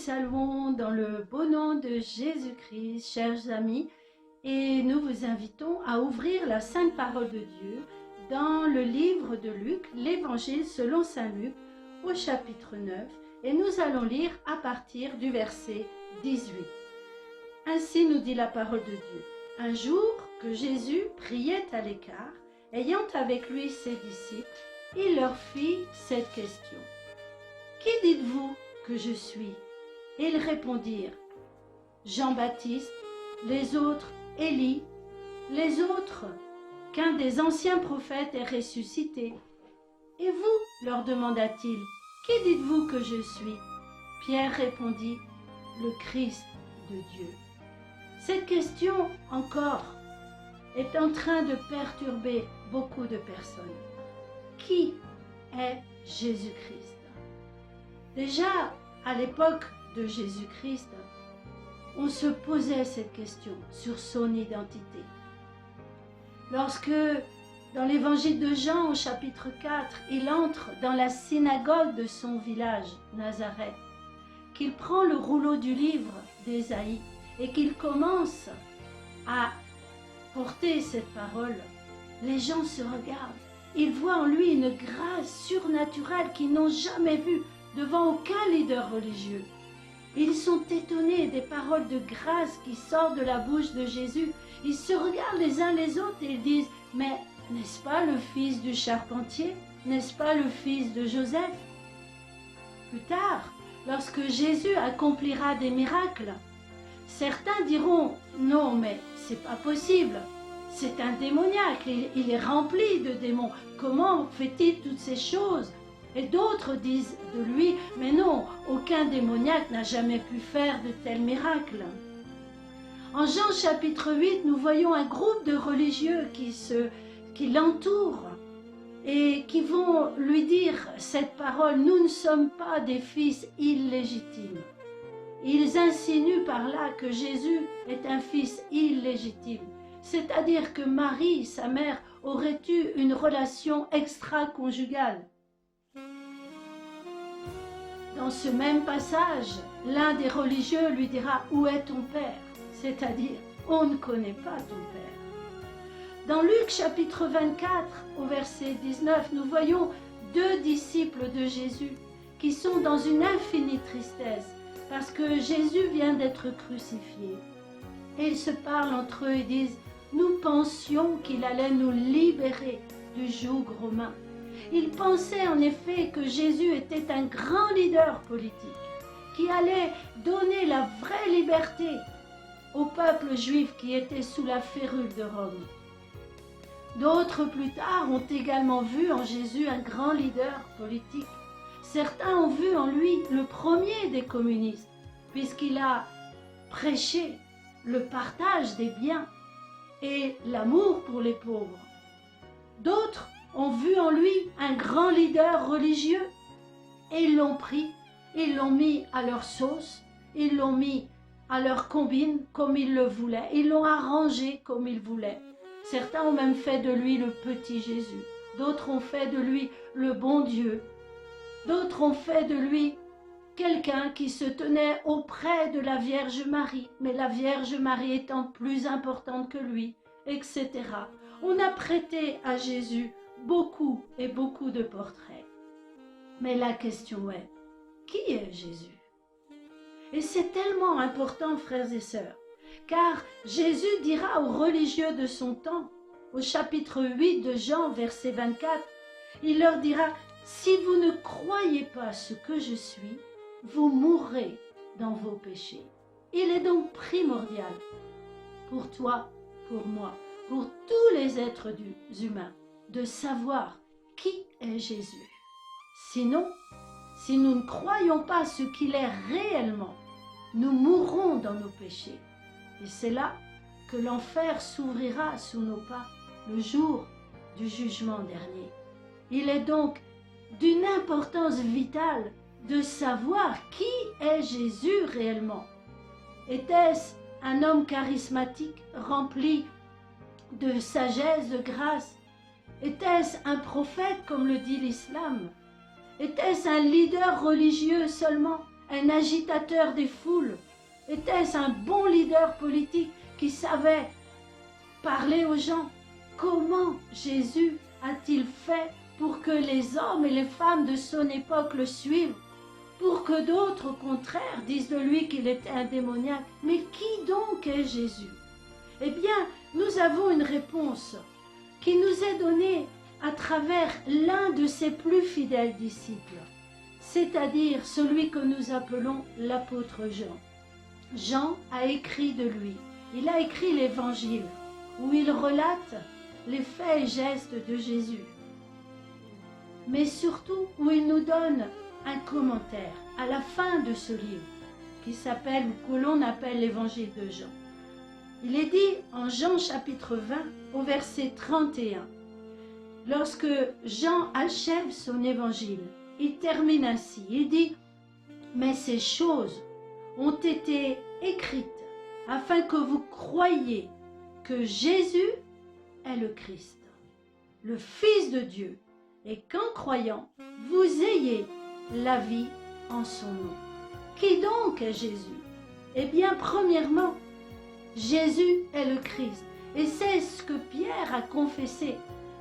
saluons dans le beau nom de Jésus-Christ, chers amis, et nous vous invitons à ouvrir la Sainte Parole de Dieu dans le livre de Luc, l'Évangile selon saint Luc, au chapitre 9, et nous allons lire à partir du verset 18. Ainsi nous dit la parole de Dieu. Un jour que Jésus priait à l'écart, ayant avec lui ses disciples, il leur fit cette question. « Qui dites-vous que je suis ?» Et ils répondirent, « Jean-Baptiste, les autres Élie, les autres qu'un des anciens prophètes est ressuscité. Et vous, leur demanda-t-il, qui dites-vous que je suis ?» Pierre répondit, « Le Christ de Dieu. » Cette question, encore, est en train de perturber beaucoup de personnes. Qui est Jésus-Christ? Déjà, à l'époque de Jésus-Christ, on se posait cette question sur son identité. Lorsque, dans l'évangile de Jean, au chapitre 4, il entre dans la synagogue de son village, Nazareth, qu'il prend le rouleau du livre d'Ésaïe et qu'il commence à porter cette parole, les gens se regardent. Ils voient en lui une grâce surnaturelle qu'ils n'ont jamais vue devant aucun leader religieux. Ils sont étonnés des paroles de grâce qui sortent de la bouche de Jésus. Ils se regardent les uns les autres et ils disent « Mais n'est-ce pas le fils du charpentier? N'est-ce pas le fils de Joseph ?» Plus tard, lorsque Jésus accomplira des miracles, certains diront « Non, mais c'est pas possible. C'est un démoniaque, il est rempli de démons. Comment fait-il toutes ces choses ?» Et d'autres disent de lui, mais non, aucun démoniaque n'a jamais pu faire de tels miracles. En Jean chapitre 8, nous voyons un groupe de religieux qui l'entourent et qui vont lui dire cette parole, nous ne sommes pas des fils illégitimes. Ils insinuent par là que Jésus est un fils illégitime, c'est-à-dire que Marie, sa mère, aurait eu une relation extra-conjugale. Dans ce même passage, l'un des religieux lui dira « Où est ton père ?» C'est-à-dire « On ne connaît pas ton père ». Dans Luc chapitre 24, au verset 19, nous voyons deux disciples de Jésus qui sont dans une infinie tristesse parce que Jésus vient d'être crucifié. Et ils se parlent entre eux et disent « Nous pensions qu'il allait nous libérer du joug romain. » Ils pensaient en effet que Jésus était un grand leader politique qui allait donner la vraie liberté au peuple juif qui était sous la férule de Rome. D'autres plus tard ont également vu en Jésus un grand leader politique. Certains ont vu en lui le premier des communistes puisqu'il a prêché le partage des biens et l'amour pour les pauvres. D'autres ont vu en lui un grand leader religieux et ils l'ont pris, ils l'ont mis à leur sauce, ils l'ont mis à leur combine comme ils le voulaient, ils l'ont arrangé comme ils voulaient. Certains ont même fait de lui le petit Jésus, d'autres ont fait de lui le bon Dieu, d'autres ont fait de lui quelqu'un qui se tenait auprès de la Vierge Marie, mais la Vierge Marie étant plus importante que lui, etc. On a prêté à Jésus beaucoup et beaucoup de portraits. Mais la question est, qui est Jésus? Et c'est tellement important, frères et sœurs, car Jésus dira aux religieux de son temps, au chapitre 8 de Jean, verset 24, il leur dira, « Si vous ne croyez pas ce que je suis, vous mourrez dans vos péchés. » Il est donc primordial pour toi, pour moi, pour tous les êtres humains, de savoir qui est Jésus. Sinon, si nous ne croyons pas ce qu'il est réellement, nous mourrons dans nos péchés. Et c'est là que l'enfer s'ouvrira sous nos pas le jour du jugement dernier. Il est donc d'une importance vitale de savoir qui est Jésus réellement. Était-ce un homme charismatique, rempli de sagesse, de grâce? Était-ce un prophète comme le dit l'islam? Était-ce un leader religieux seulement? un agitateur des foules? Était-ce un bon leader politique qui savait parler aux gens? Comment Jésus a-t-il fait pour que les hommes et les femmes de son époque le suivent? Pour que d'autres, au contraire, disent de lui qu'il était un démoniaque. Mais qui donc est Jésus? Eh bien, nous avons une réponse qui nous est donnée à travers l'un de ses plus fidèles disciples, c'est-à-dire celui que nous appelons l'apôtre Jean. Jean a écrit de lui. Il a écrit l'Évangile où il relate les faits et gestes de Jésus, mais surtout où il nous donne un commentaire à la fin de ce livre qui s'appelle, ou que l'on appelle l'Évangile de Jean. Il est dit en Jean chapitre 20 au verset 31, lorsque Jean achève son évangile, il termine ainsi, il dit « Mais ces choses ont été écrites afin que vous croyiez que Jésus est le Christ, le Fils de Dieu, et qu'en croyant, vous ayez la vie en son nom. » Qui donc est Jésus? Eh bien, premièrement, Jésus est le Christ. Et c'est ce que Pierre a confessé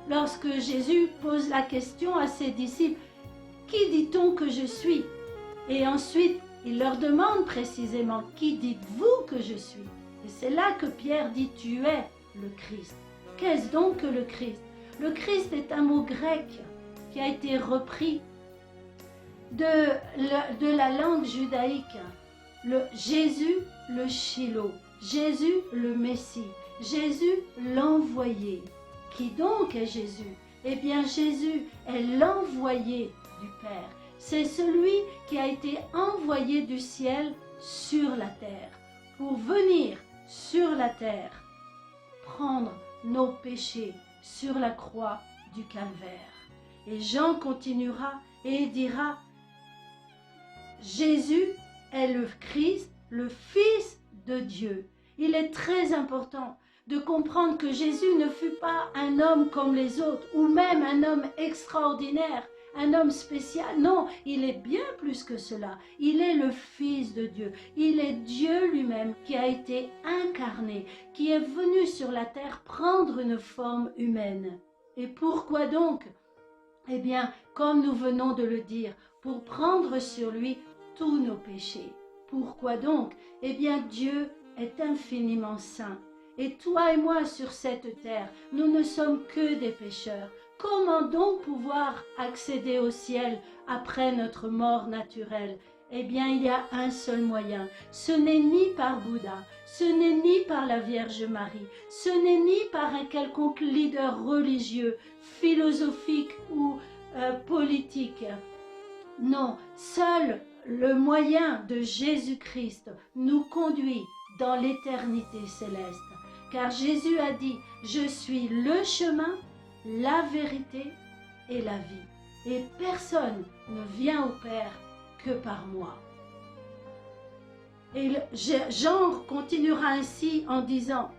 lorsque Jésus pose la question à ses disciples. Qui dit-on que je suis? Et ensuite, il leur demande précisément, qui dites-vous que je suis? Et c'est là que Pierre dit, tu es le Christ. Qu'est-ce donc que le Christ? Le Christ est un mot grec qui a été repris de la langue judaïque. Le Jésus, le Shiloh. Jésus, le Messie. Jésus, l'envoyé. Qui donc est Jésus? Eh bien, Jésus est l'envoyé du Père. C'est celui qui a été envoyé du ciel sur la terre pour venir sur la terre prendre nos péchés sur la croix du calvaire. Et Jean continuera et dira, Jésus est le Christ, le Fils de Dieu. Il est très important de comprendre que Jésus ne fut pas un homme comme les autres, ou même un homme extraordinaire, un homme spécial. Non, il est bien plus que cela. Il est le Fils de Dieu. Il est Dieu lui-même qui a été incarné, qui est venu sur la terre prendre une forme humaine. Et pourquoi donc? Eh bien, comme nous venons de le dire, pour prendre sur lui tous nos péchés. Pourquoi donc? Eh bien, Dieu est infiniment saint. Et toi et moi sur cette terre, nous ne sommes que des pécheurs. Comment donc pouvoir accéder au ciel après notre mort naturelle? Eh bien, il y a un seul moyen. Ce n'est ni par Bouddha, ce n'est ni par la Vierge Marie, ce n'est ni par un quelconque leader religieux, philosophique ou politique. Non, seul le moyen de Jésus-Christ nous conduit dans l'éternité céleste. Car Jésus a dit, je suis le chemin, la vérité et la vie. Et personne ne vient au Père que par moi. Et Jean continuera ainsi en disant,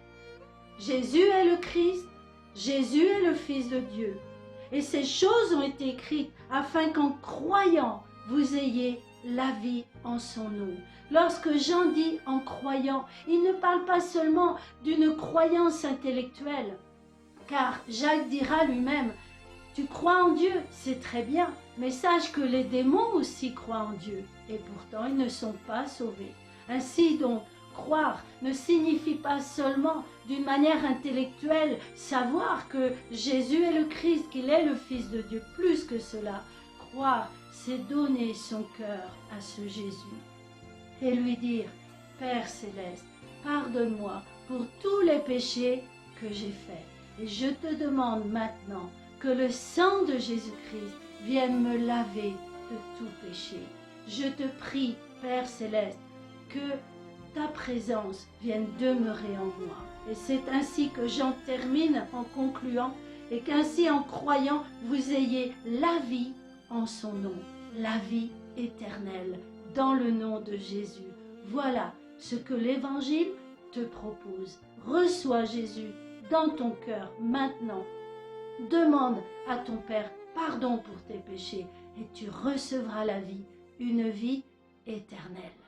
Jésus est le Christ, Jésus est le Fils de Dieu. Et ces choses ont été écrites afin qu'en croyant, vous ayez la vie en son nom. Lorsque Jean dit en croyant, il ne parle pas seulement d'une croyance intellectuelle, car Jacques dira lui-même, tu crois en Dieu, c'est très bien, mais sache que les démons aussi croient en Dieu, et pourtant ils ne sont pas sauvés. Ainsi donc, croire ne signifie pas seulement d'une manière intellectuelle savoir que Jésus est le Christ, qu'il est le Fils de Dieu. Plus que cela, croire, c'est donner son cœur à ce Jésus et lui dire, Père céleste, pardonne-moi pour tous les péchés que j'ai faits. Et je te demande maintenant que le sang de Jésus-Christ vienne me laver de tout péché. Je te prie, Père céleste, que ta présence vienne demeurer en moi. Et c'est ainsi que j'en termine en concluant, et qu'ainsi en croyant, vous ayez la vie en son nom, la vie éternelle, dans le nom de Jésus. Voilà ce que l'Évangile te propose. Reçois Jésus dans ton cœur maintenant. Demande à ton Père pardon pour tes péchés et tu recevras la vie, une vie éternelle.